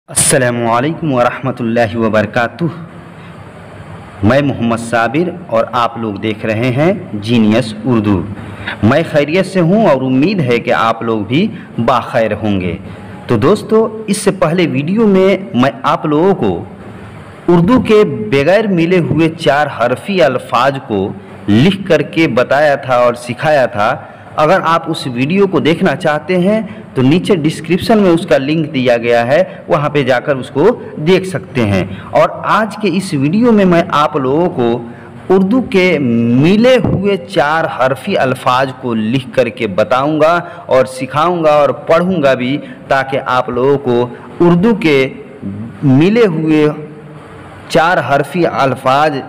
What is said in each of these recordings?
अस्सलामुअलैकुम वरहमतुल्लाहि वबरकातुह। मैं मोहम्मद साबिर और आप लोग देख रहे हैं जीनियस उर्दू। मैं खैरियत से हूं और उम्मीद है कि आप लोग भी बाखैर होंगे। तो दोस्तों, इससे पहले वीडियो में मैं आप लोगों को उर्दू के बगैर मिले हुए 4 हरफी अल्फाज को लिख करके बताया था और सिखाया था। अगर आप उस वीडियो को देखना चाहते हैं तो नीचे डिस्क्रिप्शन में उसका लिंक दिया गया है, वहाँ पे जाकर उसको देख सकते हैं। और आज के इस वीडियो में मैं आप लोगों को उर्दू के मिले हुए 4 हरफी अल्फाज को लिख करके बताऊंगा और सिखाऊंगा और पढ़ूंगा भी, ताकि आप लोगों को उर्दू के मिले हुए 4 हरफी अल्फाज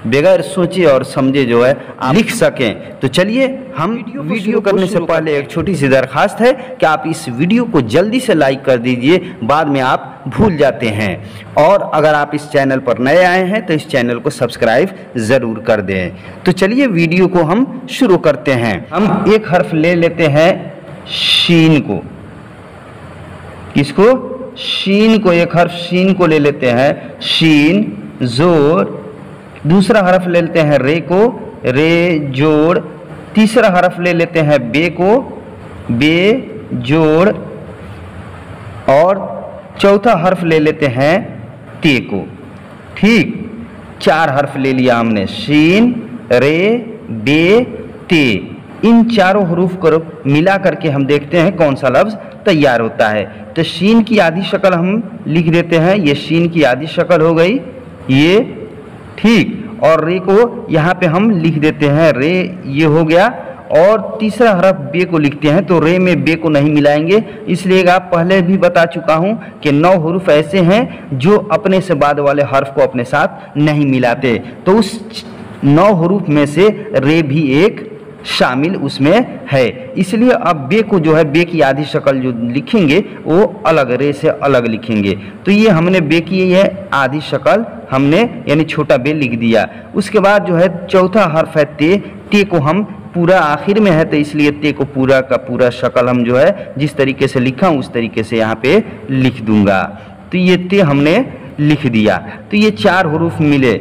बगैर सोचे और समझे जो है आप लिख सकें। तो चलिए, हम वीडियो करने से पहले एक छोटी सी दरख्वास्त है कि आप इस वीडियो को जल्दी से लाइक कर दीजिए, बाद में आप भूल जाते हैं। और अगर आप इस चैनल पर नए आए हैं तो इस चैनल को सब्सक्राइब ज़रूर कर दें। तो चलिए वीडियो को हम शुरू करते हैं। हम एक हर्फ ले लेते हैं शीन को। किसको? शीन को। एक हर्फ शीन को ले लेते हैं, शीन जोर। दूसरा हरफ ले लेते हैं रे को, रे जोड़। तीसरा हरफ ले लेते हैं बे को, बे जोड़। और चौथा हर्फ ले लेते हैं ते को। ठीक, 4 हर्फ ले लिया हमने, शीन, रे, बे, ते। इन चारों हरूफ को मिला करके हम देखते हैं कौन सा लफ्ज़ तैयार होता है। तो शीन की आधी शक्ल हम लिख देते हैं, ये शीन की आधी शक्ल हो गई ये। ठीक, और रे को यहाँ पे हम लिख देते हैं, रे ये हो गया। और तीसरा हरफ बे को लिखते हैं, तो रे में बे को नहीं मिलाएंगे, इसलिए आप पहले भी बता चुका हूँ कि 9 हरूफ ऐसे हैं जो अपने से बाद वाले हर्फ को अपने साथ नहीं मिलाते। तो उस 9 हरूफ में से रे भी एक शामिल उसमें है, इसलिए अब बे को जो है, बे की आधी शक्ल जो लिखेंगे वो अलग, रे से अलग लिखेंगे। तो ये हमने बे की ये आधी शक्ल हमने यानी छोटा बे लिख दिया। उसके बाद जो है चौथा हर्फ है ते। ते को हम पूरा आखिर में है, तो इसलिए ते को पूरा का पूरा शक्ल हम जो है जिस तरीके से लिखा हूँ उस तरीके से यहाँ पे लिख दूंगा। तो ये ते हमने लिख दिया। तो ये 4 हरूफ मिले,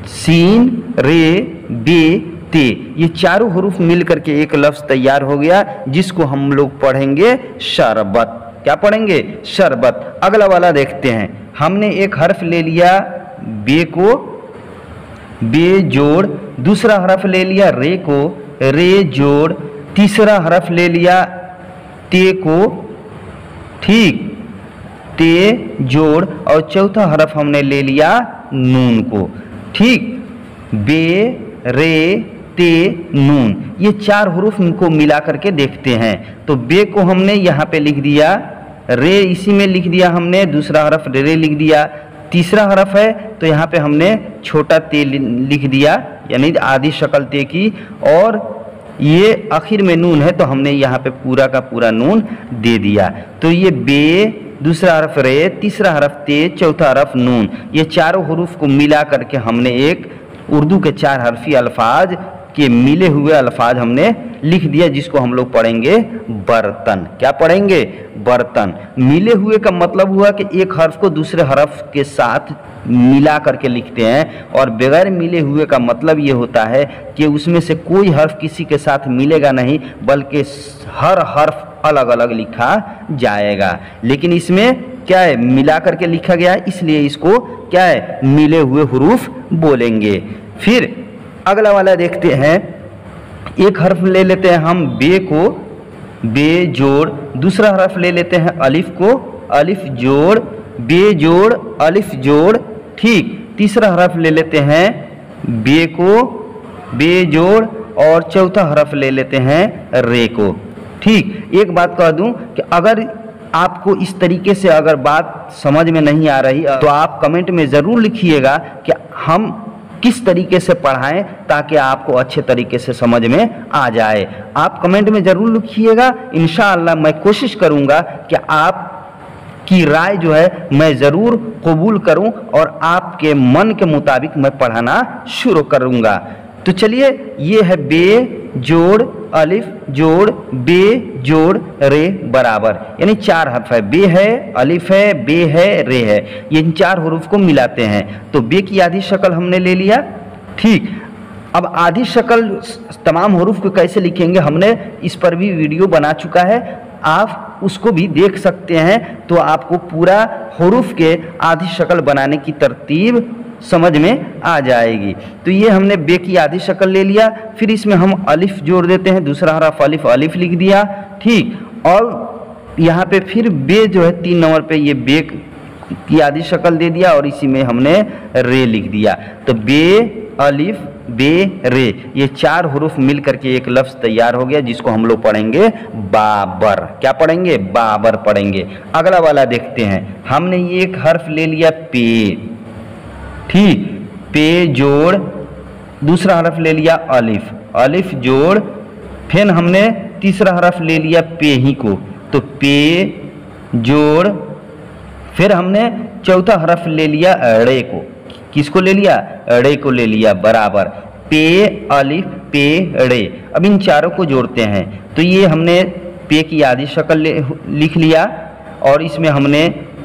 सीन, रे, बे, ते। ये चारों हरूफ मिल करके एक लफ्ज़ तैयार हो गया, जिसको हम लोग पढ़ेंगे शरबत। क्या पढ़ेंगे? शरबत। अगला वाला देखते हैं। हमने एक हर्फ ले लिया बे को, बे जोड़। दूसरा हर्फ ले लिया रे को, रे जोड़। तीसरा हर्फ ले लिया ते को, ठीक, ते जोड़। और चौथा हर्फ हमने ले लिया नून को। ठीक, बे, रे, ते, नून। ये 4 हरूफ को मिला करके देखते हैं। तो बे को हमने यहाँ पे लिख दिया, रे इसी में लिख दिया हमने, दूसरा हरफ रे लिख दिया। तीसरा हरफ है तो यहाँ पे हमने छोटा ते लिख दिया, यानी आधी शक्ल ते की। और ये आखिर में नून है तो हमने यहाँ पे पूरा का पूरा नून दे दिया। तो ये बे, दूसरा हरफ रे, तीसरा हरफ ते, चौथा हरफ नून। ये चारों हरूफ को मिला करके हमने एक उर्दू के 4 हरफी अल्फाज के मिले हुए अल्फाज हमने लिख दिया, जिसको हम लोग पढ़ेंगे बर्तन। क्या पढ़ेंगे? बर्तन। मिले हुए का मतलब हुआ कि एक हर्फ को दूसरे हर्फ के साथ मिला करके लिखते हैं, और बगैर मिले हुए का मतलब ये होता है कि उसमें से कोई हर्फ किसी के साथ मिलेगा नहीं, बल्कि हर हर्फ अलग अलग लिखा जाएगा। लेकिन इसमें क्या है, मिला करके लिखा गया है, इसलिए इसको क्या है, मिले हुए हुरूफ बोलेंगे। फिर अगला वाला देखते हैं। एक हर्फ ले लेते हैं हम बे को, बे जोड़। दूसरा हर्फ ले लेते हैं अलिफ को, अलिफ जोड़, बे जोड़, अलिफ जोड़। ठीक, तीसरा हर्फ ले लेते हैं बे को, बे जोड़। और चौथा हर्फ ले लेते हैं रे को। ठीक, एक बात कह दूं कि अगर आपको इस तरीके से अगर बात समझ में नहीं आ रही तो आप कमेंट में ज़रूर लिखिएगा कि हम किस तरीके से पढ़ाएं, ताकि आपको अच्छे तरीके से समझ में आ जाए। आप कमेंट में ज़रूर लिखिएगा। इंशाअल्लाह मैं कोशिश करूंगा कि आप की राय जो है मैं ज़रूर कबूल करूं और आपके मन के मुताबिक मैं पढ़ाना शुरू करूंगा। तो चलिए, ये है बे, जोड़ अलिफ जोड़ बे जोड़ रे बराबर, यानी 4 हर्फ है, बे है, अलिफ है, बे है, रे है, ये इन 4 हरूफ को मिलाते हैं। तो बे की आधी शक्ल हमने ले लिया। ठीक, अब आधी शक्ल तमाम हरूफ को कैसे लिखेंगे हमने इस पर भी वीडियो बना चुका है, आप उसको भी देख सकते हैं, तो आपको पूरा हरूफ के आधी शक्ल बनाने की तरतीब समझ में आ जाएगी। तो ये हमने बे की आधी शक्ल ले लिया, फिर इसमें हम अलिफ जोड़ देते हैं, दूसरा हरफ अलिफ, अलिफ लिख दिया। ठीक, और यहाँ पे फिर बे जो है 3 नंबर पे ये बे की आधी शक्ल दे दिया और इसी में हमने रे लिख दिया। तो बे अलिफ बे रे, ये 4 हरूफ मिल करके एक लफ्ज़ तैयार हो गया जिसको हम लोग पढ़ेंगे बाबर। क्या पढ़ेंगे? बाबर पढ़ेंगे। अगला वाला देखते हैं, हमने ये एक हर्फ ले लिया पे। ठीक, पे जोड़ दूसरा हरफ ले लिया अलिफ, अलिफ जोड़ फिर हमने तीसरा हरफ ले लिया पे ही को, तो पे जोड़ फिर हमने चौथा हरफ ले लिया रे को। किसको ले लिया? रे को ले लिया बराबर, पे अलिफ पे रे। अब इन चारों को जोड़ते हैं, तो ये हमने पे की आधी शक्ल लिख लिया और इसमें हमने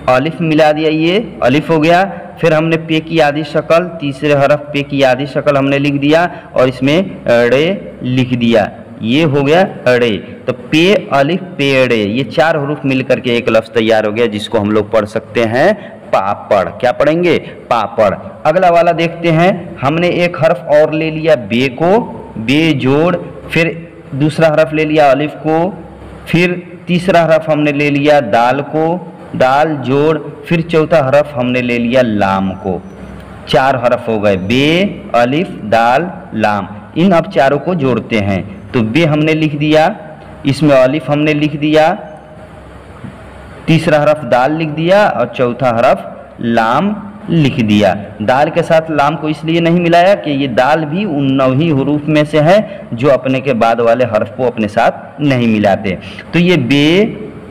अलिफ मिला दिया, ये अलिफ हो गया। फिर हमने पे की आधी शक्ल, तीसरे हरफ पे की आधी शक्ल हमने लिख दिया और इसमें रे लिख दिया, ये हो गया रे। तो पे अलिफ पे रे, ये 4 हरूफ मिल करके एक लफ्ज़ तैयार हो गया जिसको हम लोग पढ़ सकते हैं पापड़। क्या पढ़ेंगे? पापड़। अगला वाला देखते हैं, हमने एक हर्फ और ले लिया बे को, बे जोड़ फिर दूसरा हरफ ले लिया अलिफ को, फिर तीसरा हरफ हमने ले लिया दाल को, दाल जोड़ फिर चौथा हरफ हमने ले लिया लाम को। 4 हरफ हो गए, बे अलिफ दाल लाम। इन अब चारों को जोड़ते हैं, तो बे हमने लिख दिया, इसमें अलिफ हमने लिख दिया, तीसरा हरफ दाल लिख दिया और चौथा हरफ लाम लिख दिया। दाल के साथ लाम को इसलिए नहीं मिलाया कि ये दाल भी उन 9 ही हरूफ में से है जो अपने के बाद वाले हर्फ को अपने साथ नहीं मिलाते। तो ये बे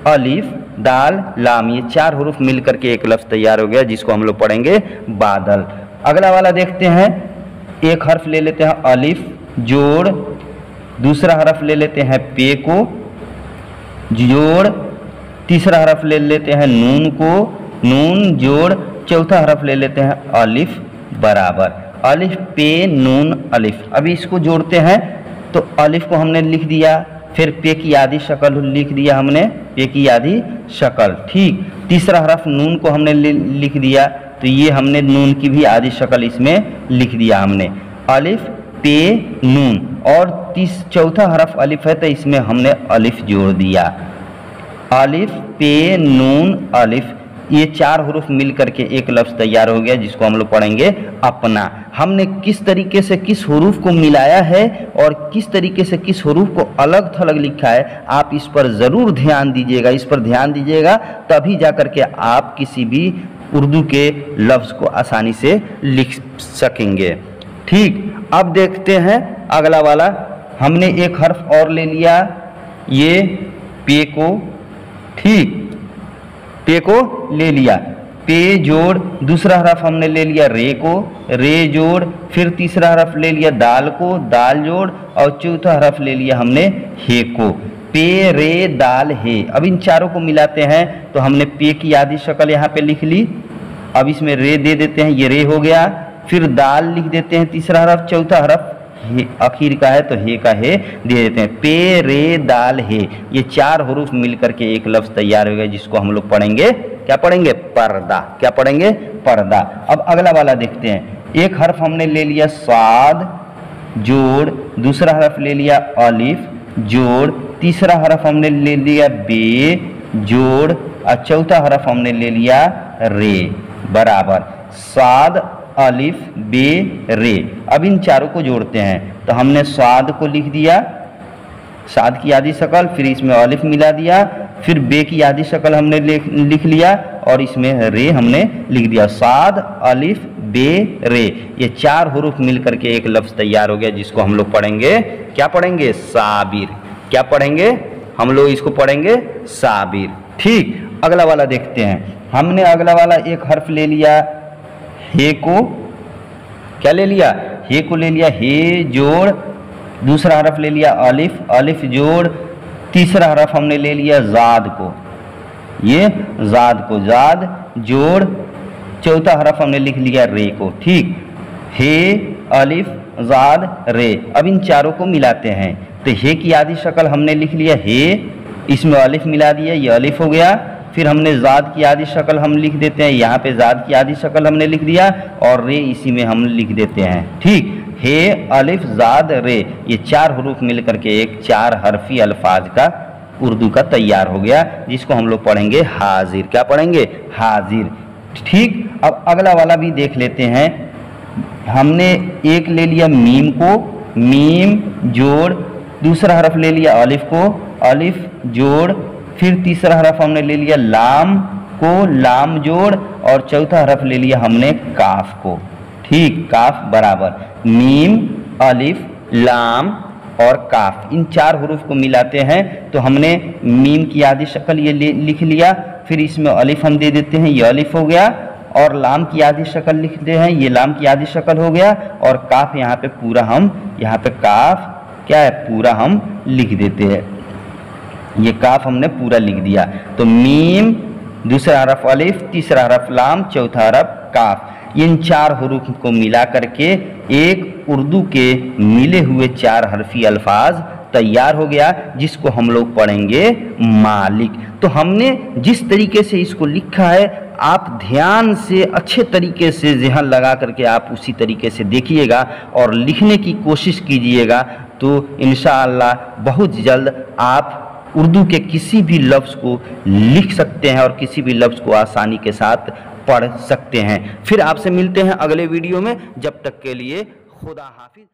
अलिफ दाल लाम, ये 4 हरूफ मिल करके एक लफ्ज़ तैयार हो गया जिसको हम लोग पढ़ेंगे बादल। अगला वाला देखते हैं, एक हर्फ ले लेते हैं अलिफ जोड़ दूसरा हरफ ले लेते हैं पे को जोड़ तीसरा हरफ ले लेते हैं नून को, नून जोड़ चौथा हरफ ले लेते हैं अलिफ बराबर, अलिफ पे नून अलिफ। अभी इसको जोड़ते हैं, तो अलिफ को हमने लिख दिया, फिर पे की आधी शक्ल लिख दिया हमने, पे की आधी शक्ल। ठीक, तीसरा हरफ नून को हमने लिख दिया, तो ये हमने नून की भी आधी शक्ल इसमें लिख दिया हमने, अलिफ पे नून। और चौथा हरफ अलिफ है तो इसमें हमने अलिफ जोड़ दिया, अलिफ पे नून अलिफ। ये 4 हरूफ मिल करके एक लफ्ज़ तैयार हो गया जिसको हम लोग पढ़ेंगे अपना। हमने किस तरीके से किस हरूफ को मिलाया है और किस तरीके से किस हरूफ को अलग थलग लिखा है, आप इस पर ज़रूर ध्यान दीजिएगा। इस पर ध्यान दीजिएगा तभी जा करके आप किसी भी उर्दू के लफ्ज़ को आसानी से लिख सकेंगे। ठीक, अब देखते हैं अगला वाला, हमने एक हर्फ और ले लिया, ये पे को। ठीक, पे को ले लिया, पे जोड़ दूसरा हरफ हमने ले लिया रे को, रे जोड़ फिर तीसरा हरफ ले लिया दाल को, दाल जोड़ और चौथा हरफ ले लिया हमने हे को, पे रे दाल हे। अब इन चारों को मिलाते हैं, तो हमने पे की आधी शक्ल यहाँ पे लिख ली, अब इसमें रे दे देते हैं, ये रे हो गया, फिर दाल लिख देते हैं तीसरा हरफ, चौथा हरफ आखिर का है तो हे का हे दे देते हैं, पे रे दाल हे। ये 4 हरूफ मिल करके एक लफ्ज़ तैयार हो गया जिसको हम लोग पढ़ेंगे, क्या पढ़ेंगे? पर्दा। क्या पढ़ेंगे? पर्दा। अब अगला वाला देखते हैं, एक हर्फ हमने ले लिया साद जोड़ दूसरा हरफ ले लिया अलिफ जोड़ तीसरा हरफ हमने ले लिया बे जोड़ और चौथा हरफ हमने ले लिया रे बराबर, साद अलिफ बे रे। अब इन चारों को जोड़ते हैं, तो हमने स्वाद को लिख दिया, साद की आधी शक्ल, फिर इसमें अलिफ मिला दिया, फिर बे की आधी शक्ल हमने लिख लिया और इसमें रे हमने लिख दिया, साद अलिफ बे रे। ये 4 हरूफ मिल करके एक लफ्ज़ तैयार हो गया जिसको हम लोग पढ़ेंगे, क्या पढ़ेंगे? साबिर। क्या पढ़ेंगे? हम लोग इसको पढ़ेंगे साबिर। ठीक, अगला वाला देखते हैं, हमने अगला वाला एक हर्फ ले लिया हे को, क्या ले लिया? हे को ले लिया, हे जोड़ दूसरा हरफ ले लिया अलिफ, अलिफ जोड़ तीसरा हरफ हमने ले लिया जाद को, ये जाद को, जाद जोड़ चौथा हरफ हमने लिख लिया रे को। ठीक, हे अलिफ जाद रे। अब इन चारों को मिलाते हैं तो हे की आधी शक्ल हमने लिख लिया हे, इसमें अलिफ मिला दिया, ये अलिफ हो गया। फिर हमने जाद की आधी शक्ल हम लिख देते हैं, यहाँ पे जाद की आधी शक्ल हमने लिख दिया और रे इसी में हम लिख देते हैं। ठीक, हे अलिफ जाद रे, ये चार हरूफ मिल करके एक चार हरफी अल्फाज का उर्दू का तैयार हो गया, जिसको हम लोग पढ़ेंगे हाजिर। क्या पढ़ेंगे? हाजिर। ठीक, अब अगला वाला भी देख लेते हैं। हमने एक ले लिया मीम को, मीम जोड़ दूसरा हरफ ले लिया अलिफ को, अलिफ जोड़ फिर तीसरा हरफ हमने ले लिया लाम को, लाम जोड़ और चौथा हरफ ले लिया हमने काफ को। ठीक, काफ बराबर मीम अलिफ लाम और काफ, इन चार हुरूफ को मिलाते हैं तो हमने मीम की आधी शक्ल ये लिख लिया, फिर इसमें अलिफ हम दे देते हैं, ये अलिफ हो गया, और लाम की आधी शक्ल लिखते हैं, ये लाम की आधी शक्ल हो गया, और काफ यहाँ पे पूरा हम, यहाँ पे काफ क्या है पूरा हम लिख देते हैं, ये काफ हमने पूरा लिख दिया। तो मीम दूसरा हरफ अलिफ तीसरा हरफ लाम चौथा हरफ काफ, इन चार हुरूफ को मिला करके एक उर्दू के मिले हुए चार हरफी अल्फाज तैयार हो गया, जिसको हम लोग पढ़ेंगे मालिक। तो हमने जिस तरीके से इसको लिखा है आप ध्यान से अच्छे तरीके से ज़हन लगा करके आप उसी तरीके से देखिएगा और लिखने की कोशिश कीजिएगा, तो इंशाअल्लाह बहुत जल्द आप उर्दू के किसी भी लफ्ज़ को लिख सकते हैं और किसी भी लफ्ज़ को आसानी के साथ पढ़ सकते हैं। फिर आपसे मिलते हैं अगले वीडियो में, जब तक के लिए खुदा हाफिज।